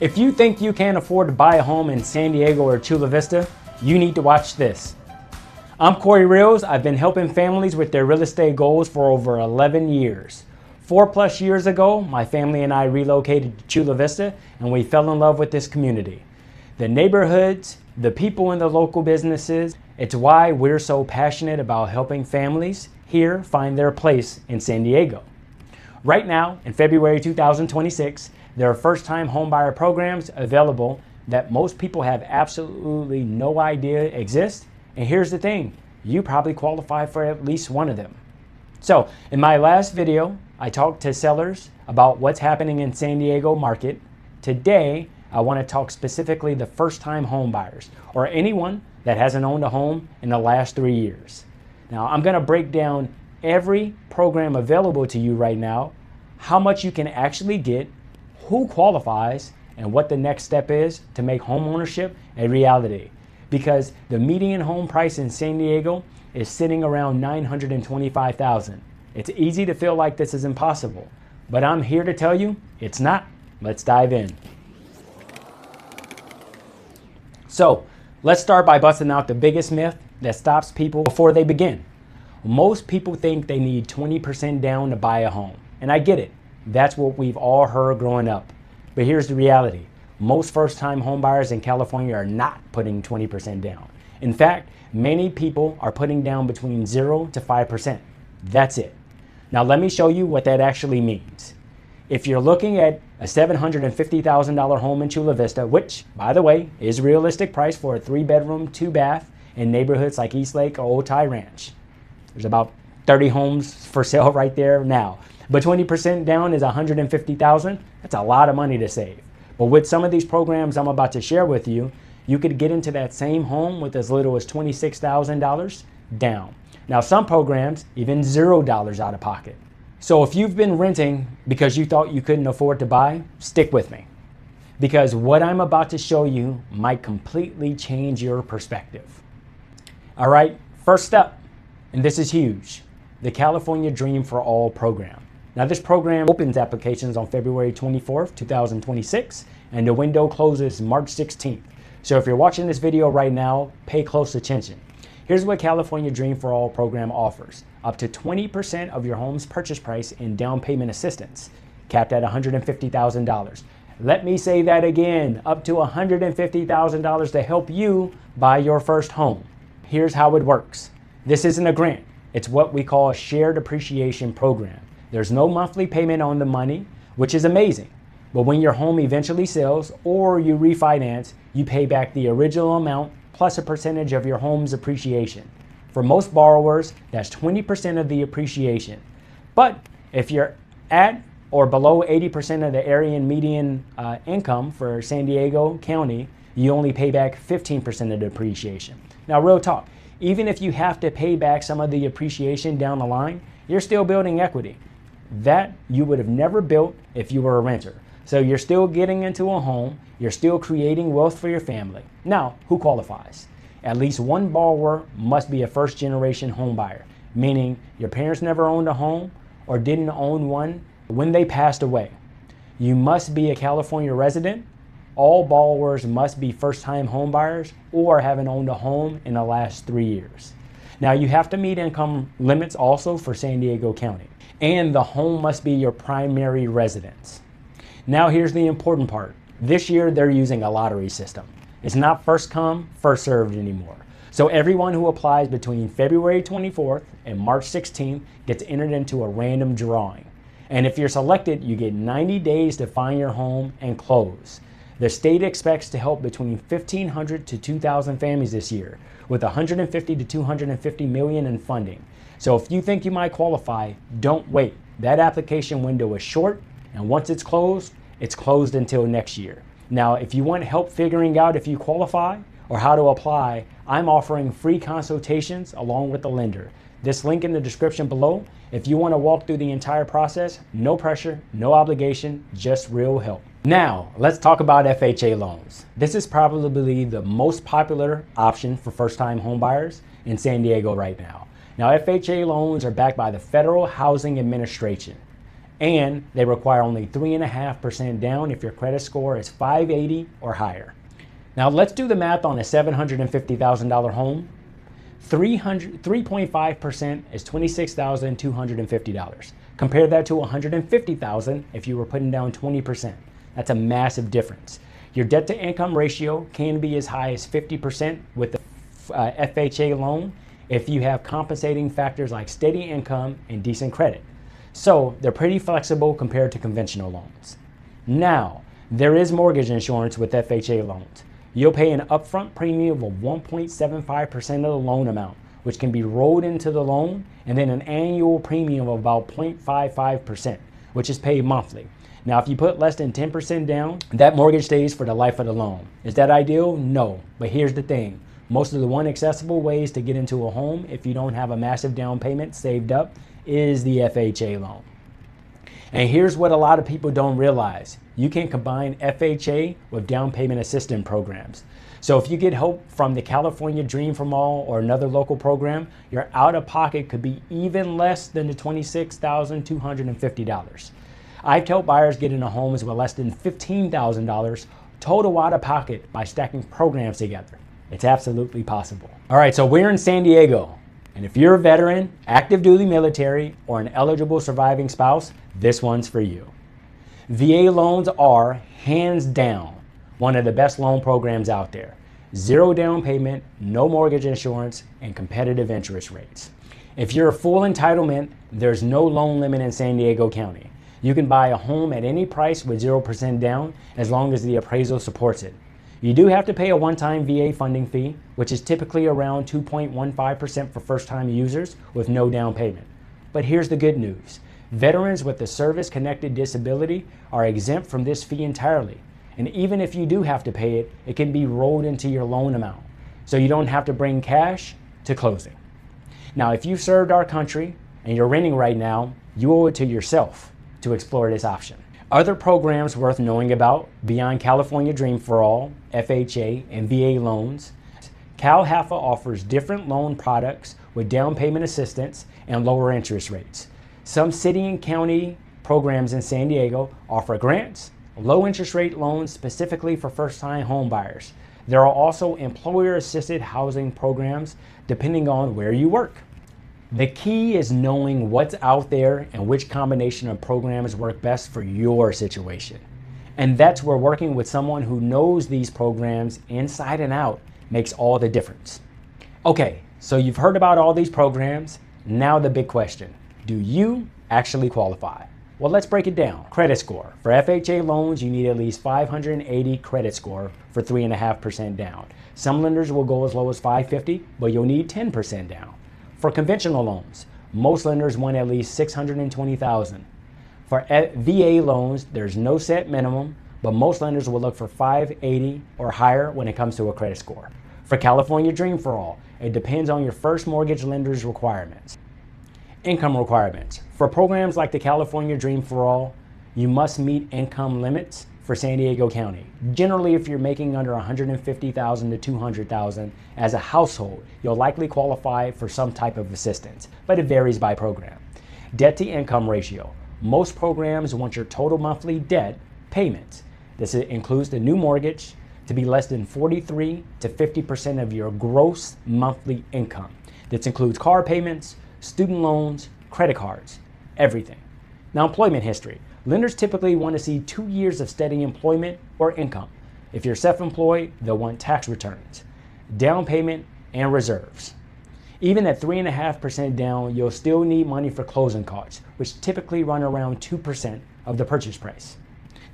If you think you can't afford to buy a home in San Diego or Chula Vista, you need to watch this. I'm Corey Reels. I've been helping families with their real estate goals for over 11 years. 4+ years ago, my family and I relocated to Chula Vista and we fell in love with this community. The neighborhoods, the people in the local businesses, it's why we're so passionate about helping families here find their place in San Diego. Right now, in February 2026, there are first-time homebuyer programs available that most people have absolutely no idea exist. And here's the thing, you probably qualify for at least one of them. So in my last video, I talked to sellers about what's happening in San Diego market. Today, I want to talk specifically the first-time home buyers or anyone that hasn't owned a home in the last 3 years. Now, I'm going to break down every program available to you right now, how much you can actually get, who qualifies, and what the next step is to make home ownership a reality. Because the median home price in San Diego is sitting around $925,000. It's easy to feel like this is impossible, but I'm here to tell you it's not. Let's dive in. So let's start by busting out the biggest myth that stops people before they begin. Most people think they need 20% down to buy a home, and I get it. That's what we've all heard growing up. But here's the reality. Most first-time home buyers in California are not putting 20% down. In fact, many people are putting down between 0 to 5%. That's it. Now let me show you what that actually means. If you're looking at a $750,000 home in Chula Vista, which, by the way, is a realistic price for a 3-bedroom, 2-bath in neighborhoods like East Lake or Old Thai Ranch. There's about 30 homes for sale right there now. But 20% down is $150,000. That's a lot of money to save. But with some of these programs I'm about to share with you, you could get into that same home with as little as $26,000 down. Now some programs, even $0 out of pocket. So if you've been renting because you thought you couldn't afford to buy, stick with me. Because what I'm about to show you might completely change your perspective. All right, first up, and this is huge, the California Dream for All program. Now this program opens applications on February 24th, 2026, and the window closes March 16th. So if you're watching this video right now, pay close attention. Here's what California Dream for All program offers. Up to 20% of your home's purchase price in down payment assistance, capped at $150,000. Let me say that again, up to $150,000 to help you buy your first home. Here's how it works. This isn't a grant. It's what we call a shared appreciation program. There's no monthly payment on the money, which is amazing. But when your home eventually sells or you refinance, you pay back the original amount plus a percentage of your home's appreciation. For most borrowers, that's 20% of the appreciation. But if you're at or below 80% of the area and median income for San Diego County, you only pay back 15% of the appreciation. Now, real talk, even if you have to pay back some of the appreciation down the line, you're still building equity that you would have never built if you were a renter. So you're still getting into a home, you're still creating wealth for your family. Now, who qualifies? At least one borrower must be a first-generation home buyer, meaning your parents never owned a home or didn't own one when they passed away. You must be a California resident. All borrowers must be first-time home buyers or haven't owned a home in the last 3 years. Now, you have to meet income limits also for San Diego County, and the home must be your primary residence. Now, here's the important part. This year, they're using a lottery system. It's not first come, first served anymore. So everyone who applies between February 24th and March 16th gets entered into a random drawing. And if you're selected, you get 90 days to find your home and close. The state expects to help between 1,500 to 2,000 families this year with 150 to 250 million in funding. So if you think you might qualify, don't wait. That application window is short, and once it's closed until next year. Now, if you want help figuring out if you qualify or how to apply, I'm offering free consultations along with the lender. This link in the description below. If you want to walk through the entire process, no pressure, no obligation, just real help. Now, let's talk about FHA loans. This is probably the most popular option for first-time home buyers in San Diego right now. Now, FHA loans are backed by the Federal Housing Administration. And they require only 3.5% down if your credit score is 580 or higher. Now let's do the math on a $750,000 home. 3.5% is $26,250. Compare that to $150,000 if you were putting down 20%. That's a massive difference. Your debt to income ratio can be as high as 50% with the FHA loan if you have compensating factors like steady income and decent credit. So they're pretty flexible compared to conventional loans. Now, there is mortgage insurance with FHA loans. You'll pay an upfront premium of 1.75% of the loan amount, which can be rolled into the loan, and then an annual premium of about 0.55%, which is paid monthly. Now, if you put less than 10% down, that mortgage stays for the life of the loan. Is that ideal? No. But here's the thing. Most of the accessible ways to get into a home if you don't have a massive down payment saved up is the FHA loan. And here's what a lot of people don't realize. You can combine FHA with down payment assistance programs. So if you get help from the California Dream from All or another local program, your out-of-pocket could be even less than the $26,250. I've helped buyers get into homes with less than $15,000 total out-of-pocket by stacking programs together. It's absolutely possible. All right, so we're in San Diego. And if you're a veteran, active duty military, or an eligible surviving spouse, this one's for you. VA loans are, hands down, one of the best loan programs out there. Zero down payment, no mortgage insurance, and competitive interest rates. If you're a full entitlement, there's no loan limit in San Diego County. You can buy a home at any price with 0% down as long as the appraisal supports it. You do have to pay a one-time VA funding fee, which is typically around 2.15% for first-time users with no down payment. But here's the good news. Veterans with a service-connected disability are exempt from this fee entirely. And even if you do have to pay it, it can be rolled into your loan amount. So you don't have to bring cash to closing. Now, if you've served our country and you're renting right now, you owe it to yourself to explore this option. Other programs worth knowing about beyond California Dream for All, FHA, and VA loans, CalHFA offers different loan products with down payment assistance and lower interest rates. Some city and county programs in San Diego offer grants, low interest rate loans specifically for first-time home buyers. There are also employer-assisted housing programs depending on where you work. The key is knowing what's out there and which combination of programs work best for your situation. And that's where working with someone who knows these programs inside and out makes all the difference. Okay, so you've heard about all these programs. Now the big question, do you actually qualify? Well, let's break it down. Credit score. For FHA loans, you need at least 580 credit score for 3.5% down. Some lenders will go as low as 550, but you'll need 10% down. For conventional loans, most lenders want at least 620,000. For VA loans, there's no set minimum, but most lenders will look for 580 or higher when it comes to a credit score. For California Dream for All, it depends on your first mortgage lender's requirements. Income requirements. For programs like the California Dream for All, you must meet income limits for San Diego County. Generally, if you're making under $150,000 to $200,000 as a household, you'll likely qualify for some type of assistance, but it varies by program. Debt to income ratio. Most programs want your total monthly debt payments. This includes the new mortgage to be less than 43 to 50% of your gross monthly income. This includes car payments, student loans, credit cards, everything. Now, employment history. Lenders typically want to see 2 years of steady employment or income. If you're self-employed, they'll want tax returns, down payment, and reserves. Even at 3.5% down, you'll still need money for closing costs, which typically run around 2% of the purchase price.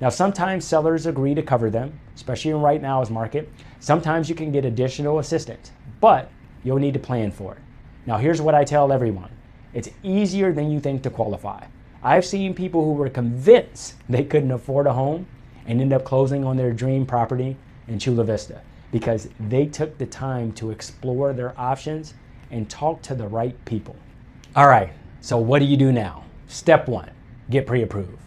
Now, sometimes sellers agree to cover them, especially in right now's market. Sometimes you can get additional assistance, but you'll need to plan for it. Now, here's what I tell everyone. It's easier than you think to qualify. I've seen people who were convinced they couldn't afford a home and end up closing on their dream property in Chula Vista because they took the time to explore their options and talk to the right people. All right, so what do you do now? Step 1, get pre-approved.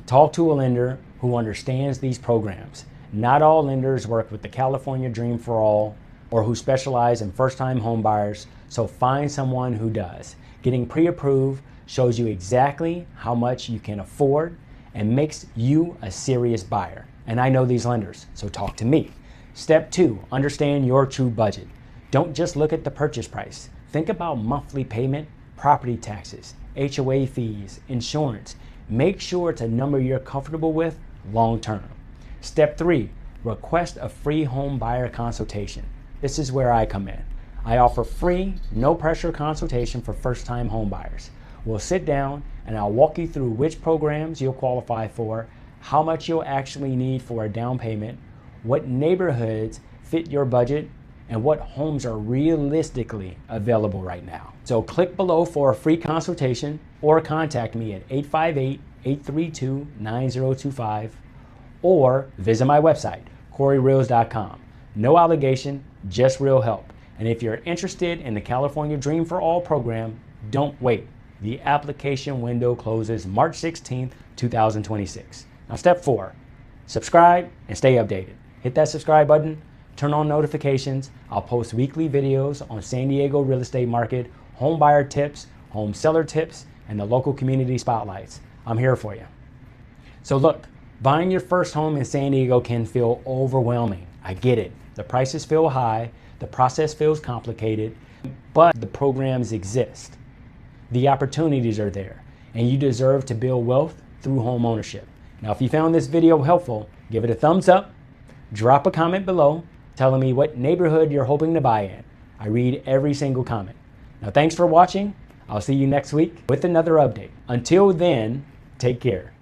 Talk to a lender who understands these programs. Not all lenders work with the California Dream for All or who specialize in first-time home buyers, so find someone who does. Getting pre-approved shows you exactly how much you can afford and makes you a serious buyer. And I know these lenders, so talk to me. Step 2, understand your true budget. Don't just look at the purchase price. Think about monthly payment, property taxes, HOA fees, insurance. Make sure it's a number you're comfortable with long term. Step 3, request a free home buyer consultation. This is where I come in. I offer free, no pressure consultation for first-time home buyers. We'll sit down and I'll walk you through which programs you'll qualify for, how much you'll actually need for a down payment, what neighborhoods fit your budget, and what homes are realistically available right now. So click below for a free consultation or contact me at 858-832-9025 or visit my website, CoreyReals.com. No obligation, just real help. And if you're interested in the California Dream for All program, don't wait. The application window closes March 16th, 2026. Now step 4, subscribe and stay updated. Hit that subscribe button, turn on notifications. I'll post weekly videos on San Diego real estate market, home buyer tips, home seller tips, and the local community spotlights. I'm here for you. So look, buying your first home in San Diego can feel overwhelming. I get it. The prices feel high, the process feels complicated, but the programs exist. The opportunities are there, and you deserve to build wealth through home ownership. Now, if you found this video helpful, give it a thumbs up, drop a comment below telling me what neighborhood you're hoping to buy in. I read every single comment. Now, thanks for watching. I'll see you next week with another update. Until then, take care.